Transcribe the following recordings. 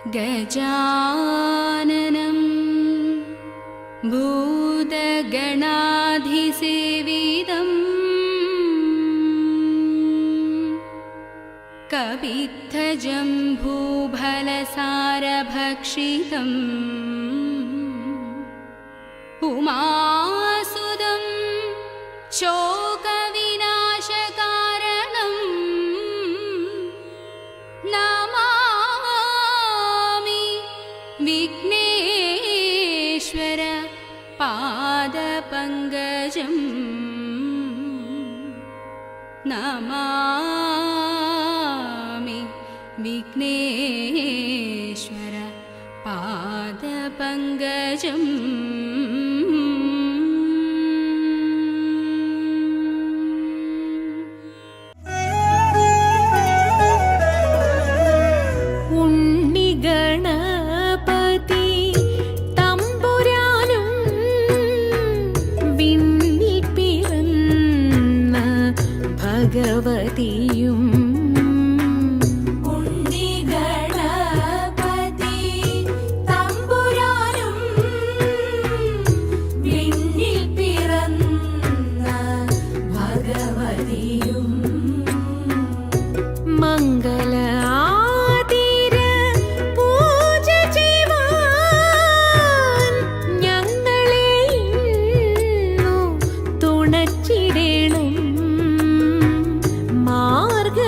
गजाननं भूतगणाधिसेवितं कपित्थजम्बूफलसारभक्षितम् उमासुदं शोकविनाशकारणं नमामि विघ्नेश्वर पादपङ्कजं नमामि विघ्नेश्वर पादपङ्कजम् ഭഗവതിയും ഉണ്ണിഗണപതി തമ്പുരാനും വിണ്ണിൽ പിറന്ന ഭഗവതിയും മംഗള ആതിര പൂജ ചെയ്യുവാൻ ഞങ്ങളെ ഇന്നു തുണച്ചിടണം മാർഗ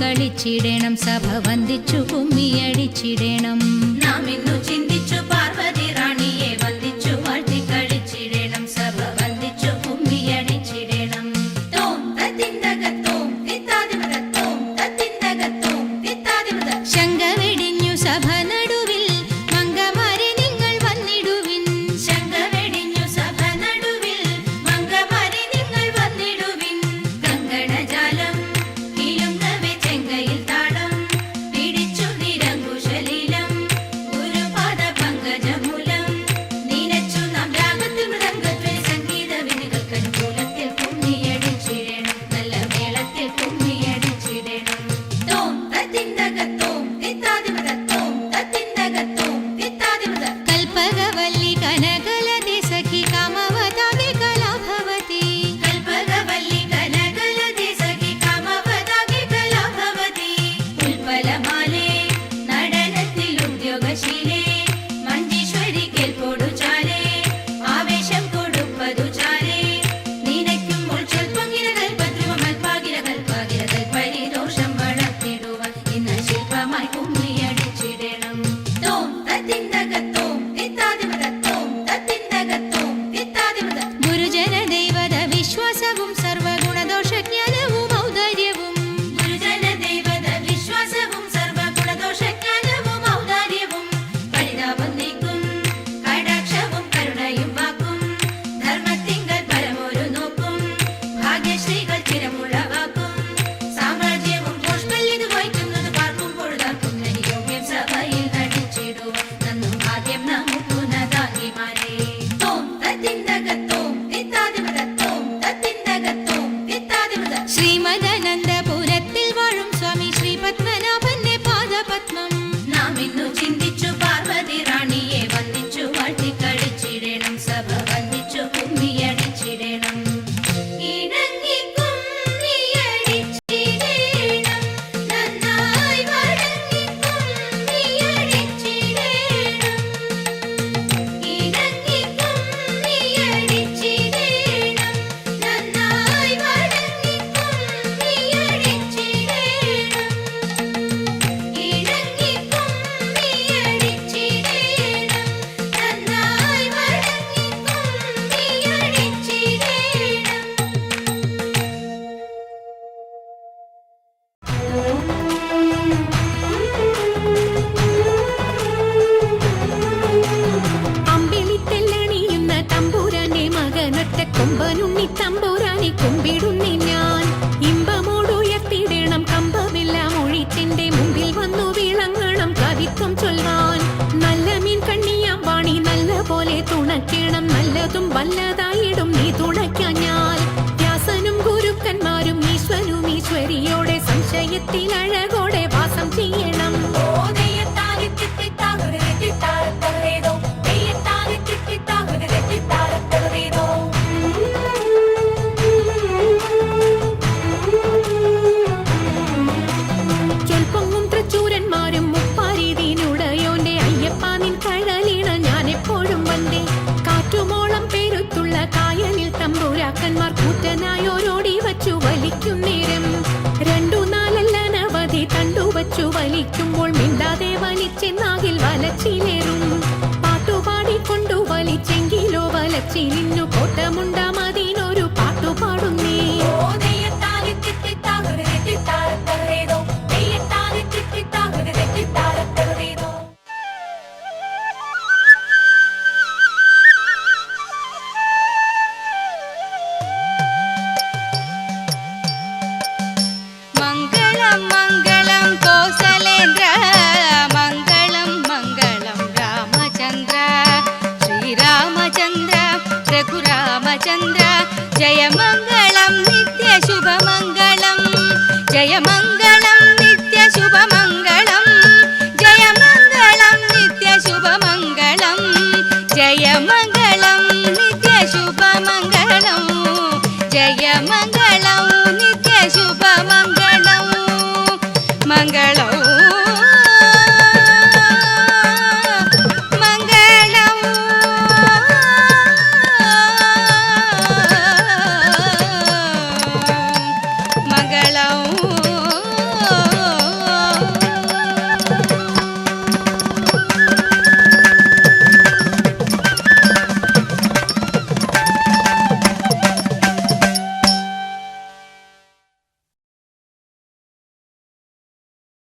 കളിച്ചിടണം, സഭ വന്ദിച്ചു കുമ്മിയടിച്ചിടണം. നാം ഇന്നു ചിന്തിച്ചു പാർവതി റാണിയെ വന്ദിച്ചു വാഴ്ത്തി കളിച്ചിടണം, സഭ വന്ദിച്ചു കുമ്മിയടിച്ചിടണം. തോം തത്തിന്തകത്തോം തിത്താതിമതത്തോം തത്തിന്തകത്തോം തിത്താതിമത. ശങ്ക വെടിഞ്ഞു സഭ നടുവിൽ മംഗമാരെ നിങ്ങൾ വന്നിടുവിൻ. ശങ്ക വെടിഞ്ഞു സഭ നടുവിൽ മംഗമാരെ നിങ്ങൾ വന്നിടുവിൻ. കങ്കണജാലം കിലുങ്ങവെ ചെങ്കയിൽ താളം പിടിച്ചു നിരങ്കുശലീലം ഗുരുപാദ പങ്കജമൂലം നീനച്ചു നാം രാഗത്തിൽ മൃദംഗത്തിൽ സംഗീത വിധികൾക്ക് അനുകൂലത്തിൽ കുമ്മിയടിച്ചിടണം, നല്ല മേളത്തിൽ കുമ്മിയടിച്ചിടണം. തോം തത്തിന്തകത്തോം തിത്താതിമതത്തോം തത്തിന്തകത്തോം തിത്താതിമത. കൽപ്പകവല്ലി കനകലതി സഖി കാമവതാകെ കലാഭവതി. കൽപ്പകവല്ലി കനകലതി സഖി കാമവതാകെ കലാഭവതി. ഉൽപ്പലമാലേ നടനത്തിൽ ഉദ്യോഗശീലേ മഞ്ജീശ്വരി കേൾപ്പോടു ചാലേ ആവേശം കൊടുപ്പതു ചാലേ നീനയ്ക്കുമ്പോൾ ചൊൽപ്പങ്കിര കൽപ്പദ്രുവമൽപാകിര കൽപ്പാകിര കൽപ്പരിദോഷം വളർത്തിടുവാൻ ഇന്ന് ശില്പമായി കുമ്മിയടിച്ചിടണം. തോം തത്തിന്തകത്തോം തിത്താതിമതത്തോം തത്തിന്തകത്തോം തിത്താതിമത. ഗുരുജന ദൈവത വിശ്വാസവും സർവഗുണദോഷജ്ഞാനവും ഔദാര്യവും. ഗുരുജന ദൈവത വിശ്വാസവും സർവഗുണദോഷജ്ഞാനവും ഔദാര്യവും പരിതാപം നീക്കും കടാക്ഷവും കരുണയും വാക്കും ധർമ്മത്തിങ്കൽ പരമൊരു നോക്കും ഭാഗ്യശ്രീകൾ ചിരമുളവാക്കും സാമ്രാജ്യവും പുഷ്പല്ലിത് വഹിക്കുന്നത് പാർക്കുമ്പോൾ താക്കുന്ന യോഗ്യം സഭയിൽ നടിച്ചിടുവാൻ നന്നും ഭാഗ്യം നമുക്കുന്നതാകിമാരേ. തോം തത്തിന്തകത്തോം തിത്താതിമതത്തോം തത്തിന്തകത്തോം തിത്താതിമത. ശ്രീമദാനന്ദപുരത്തിൽ വാഴും സ്വാമി ശ്രീ പത്മനാഭന്റെ പാദപത്മം. നാം ഇന്നു ചിന്തിച്ചു പാർവതി റാണിയെ വന്ദിച്ചു വാഴ്ത്തി കളിച്ചിടണം, സഭ വന്ദിച്ചു കുമ്മിയടിച്ചിടണം. ഇണങ്ങി കുമ്മിയടിച്ചിടണം, നന്നായി വഴങ്ങി കുമ്മിയടിച്ചിടണം. ഇണങ്ങി കുമ്മിയടിച്ചിടണം, നന്നായി വഴങ്ങി കുമ്മിയടിച്ചിടണം. ഇണങ്ങി കുമ്മിയടിച്ചിടണം, നന്നായി വഴങ്ങി കുമ്മിയടിച്ചിടണം. അമ്പിളിത്തെല്ലണിയുന്ന തമ്പുരാന്റെ മകനൊറ്റ കൊമ്പനുണ്ണി തമ്പുരാനെ കുമ്പിടുന്നി ഞാൻ. ഇമ്പമോടുയർത്തിടണം കമ്പമെല്ലാം ഒഴിച്ചെന്റെ മുമ്പിൽ വന്നു വിളങ്ങണം കവിത്വം ചൊൽവാൻ. നല്ല മീൻ കണ്ണിയാം വാണി നല്ല പോലെ തുണയ്ക്കണം, നല്ലതും വല്ലതായിടും നീ തുണയ്ക്കാൻ ഞാൻ. വ്യാസനും ഗുരുക്കന്മാരും ഈശ്വരും ഈശ്വരിയോടെ സംശയത്തിൽ അഴകോടെ വാസം ചെയ്യണം. ഓ നെയ്യത്താകെ തിത്തിത്താകുടെ തെറ്റിത്താരത്തകരേതോ, നെയ്യത്താകെ തിത്തിത്താകുടെ തെറ്റിത്താരത്തകരേതോ. ചൊൽപ്പൊങ്ങും തൃച്ചൂരന്മാരും മുപ്പാരീതിനുടയോന്റെ അയ്യപ്പ നിൻ കഴലിണ ഞാൻ എപ്പോഴും വந்தേ. കാറ്റുമോളം പേരുത്തുള്ള കായലിൽ തമ്പുരാക്കന്മാർ കൂറ്റനായോരോടി വച്ചു വലിക്കും നേരം. 2-4 അനവധി തണ്ടുവച്ചു വലിക്കുമ്പോൾ മിണ്ടാതെ വലിച്ചെന്നാകിൽ വലച്ചിലേറും. പാട്ടുപാടിക്കൊണ്ടു വലിച്ചെങ്കിലോ വലച്ചിലിന്നു കോട്ടമുണ്ടാമതിനൊരു പാട്ടുപാടുന്നേ. ഓ നെയ്യത്താകെ തിത്തിത്താകുടെ തെറ്റിത്താരത്തകരേതോ, നെയ്യത്താകെ തിത്തിത്താകുടെ തെറ്റിത്താരത്തകരേതോ. മംഗളം മംഗളം കോസലേന്ദ്ര, മംഗളം മംഗളം രാമചന്ദ്ര, ശ്രീരാമചന്ദ്ര രഘുരാമചന്ദ്ര. ജയമംഗളം നിത്യശുഭമംഗളം, ജയമംഗളം നിത്യശുഭമംഗളം, ജയമംഗളം നിത്യശുഭമംഗളം, ജയമംഗളം നിത്യശുഭമംഗളം, ജയമംഗളം